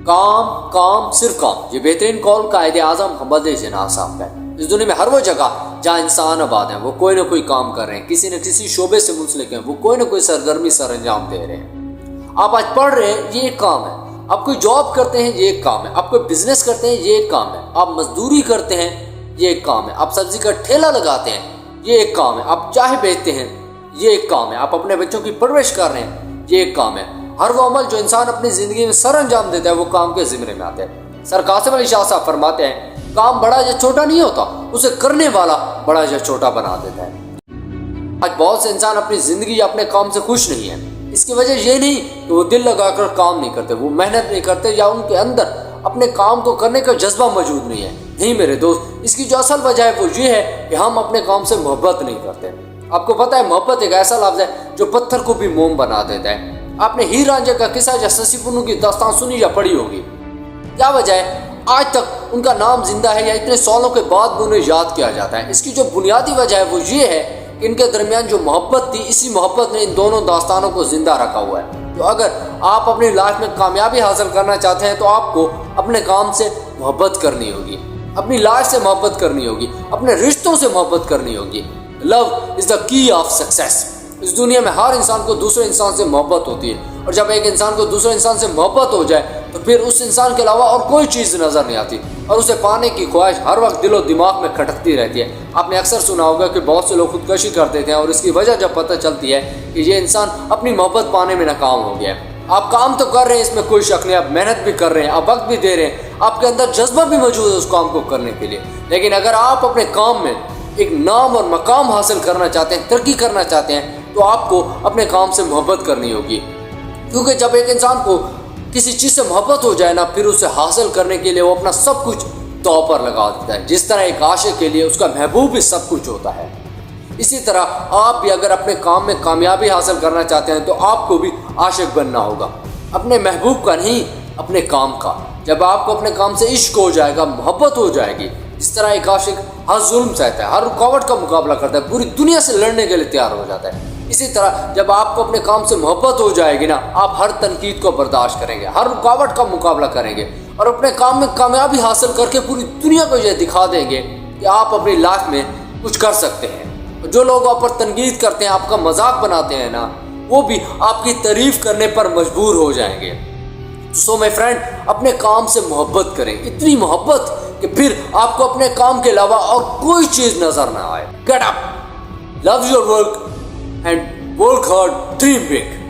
کام کام صرف کام، یہ بہترین قول قائد اعظم محمد جناح صاحب کا ہے۔ اس دنیا میں ہر وہ جگہ جہاں انسان آباد ہیں وہ کوئی نہ کوئی کام کر رہے ہیں، کسی نہ کسی شعبے سے منسلک ہیں، وہ کوئی نہ کوئی سرگرمی سر انجام دے رہے ہیں۔ آپ آج پڑھ رہے ہیں، یہ ایک کام ہے۔ آپ کوئی جاب کرتے ہیں، یہ ایک کام ہے۔ آپ کوئی بزنس کرتے ہیں، یہ ایک کام ہے۔ آپ مزدوری کرتے ہیں، یہ ایک کام ہے۔ آپ سبزی کا ٹھیلا لگاتے ہیں، یہ ایک کام ہے۔ آپ چائے بیچتے ہیں، یہ ایک کام ہے۔ آپ اپنے بچوں کی پرورش کر رہے ہیں، یہ ایک کام ہے۔ ہر وہ عمل جو انسان اپنی زندگی میں سر انجام دیتا ہے وہ کام کے زمرے میں آتا ہے۔ سر قاسم علی شاہ صاحب فرماتے ہیں، کام بڑا یا چھوٹا نہیں ہوتا، اسے کرنے والا بڑا یا چھوٹا بنا دیتا ہے۔ آج بہت سے انسان اپنی زندگی یا اپنے کام سے خوش نہیں ہیں۔ اس کی وجہ یہ نہیں کہ وہ دل لگا کر کام نہیں کرتے، وہ محنت نہیں کرتے، یا ان کے اندر اپنے کام کو کرنے کا جذبہ موجود نہیں ہے۔ نہیں میرے دوست، اس کی جو اصل وجہ ہے وہ یہ ہے کہ ہم اپنے کام سے محبت نہیں کرتے۔ آپ کو پتہ ہے محبت ایک ایسا لفظ ہے جو پتھر کو بھی موم بنا دیتا ہے۔ آپ نے ہیر رانجھا کا قصہ یا سسی پنو کی داستان سنی یا پڑھی ہوگی۔ کیا وجہ ہے آج تک ان کا نام زندہ ہے یا اتنے سالوں کے بعد بھی انہیں یاد کیا جاتا ہے؟ اس کی جو بنیادی وجہ ہے وہ یہ ہے کہ ان کے درمیان جو محبت تھی، اسی محبت نے ان دونوں داستانوں کو زندہ رکھا ہوا ہے۔ تو اگر آپ اپنی لائف میں کامیابی حاصل کرنا چاہتے ہیں تو آپ کو اپنے کام سے محبت کرنی ہوگی، اپنی لائف سے محبت کرنی ہوگی، اپنے رشتوں سے محبت کرنی ہوگی۔ لو از دا کی آف سکسیس۔ اس دنیا میں ہر انسان کو دوسرے انسان سے محبت ہوتی ہے، اور جب ایک انسان کو دوسرے انسان سے محبت ہو جائے تو پھر اس انسان کے علاوہ اور کوئی چیز نظر نہیں آتی، اور اسے پانے کی خواہش ہر وقت دل و دماغ میں کھٹکتی رہتی ہے۔ آپ نے اکثر سنا ہوگا کہ بہت سے لوگ خودکشی کر دیتے ہیں، اور اس کی وجہ جب پتہ چلتی ہے کہ یہ انسان اپنی محبت پانے میں ناکام ہو گیا ہے۔ آپ کام تو کر رہے ہیں، اس میں کوئی شک نہیں، آپ محنت بھی کر رہے ہیں، آپ وقت بھی دے رہے ہیں، آپ کے اندر جذبہ بھی موجود ہے اس کام کو کرنے کے لیے، لیکن اگر آپ اپنے کام میں ایک نام اور مقام حاصل کرنا چاہتے ہیں، ترقی کرنا چاہتے ہیں، تو آپ کو اپنے کام سے محبت کرنی ہوگی۔ کیونکہ جب ایک انسان کو کسی چیز سے محبت ہو جائے نا، پھر اسے حاصل کرنے کے لیے وہ اپنا سب کچھ داؤ پر لگا دیتا ہے۔ جس طرح ایک عاشق کے لیے اس کا محبوب بھی سب کچھ ہوتا ہے، اسی طرح آپ بھی اگر اپنے کام میں کامیابی حاصل کرنا چاہتے ہیں تو آپ کو بھی عاشق بننا ہوگا، اپنے محبوب کا نہیں، اپنے کام کا۔ جب آپ کو اپنے کام سے عشق ہو جائے گا، محبت ہو جائے گی، جس طرح ایک عاشق ہر ظلم سہتا ہے، ہر رکاوٹ کا مقابلہ کرتا ہے، پوری دنیا سے لڑنے کے لیے تیار ہو جاتا ہے، اسی طرح جب آپ کو اپنے کام سے محبت ہو جائے گی نا، آپ ہر تنقید کو برداشت کریں گے، ہر رکاوٹ کا مقابلہ کریں گے، اور اپنے کام میں کامیابی حاصل کر کے پوری دنیا کو یہ دکھا دیں گے کہ آپ اپنی لائف میں کچھ کر سکتے ہیں۔ جو لوگ آپ پر تنقید کرتے ہیں، آپ کا مذاق بناتے ہیں نا، وہ بھی آپ کی تعریف کرنے پر مجبور ہو جائیں گے۔ سو مائی فرینڈ، اپنے کام سے محبت کریں، اتنی محبت کہ پھر آپ کو اپنے کام کے علاوہ اور کوئی چیز نظر نہ آئے۔ Get up, love your work and work hard, dream big.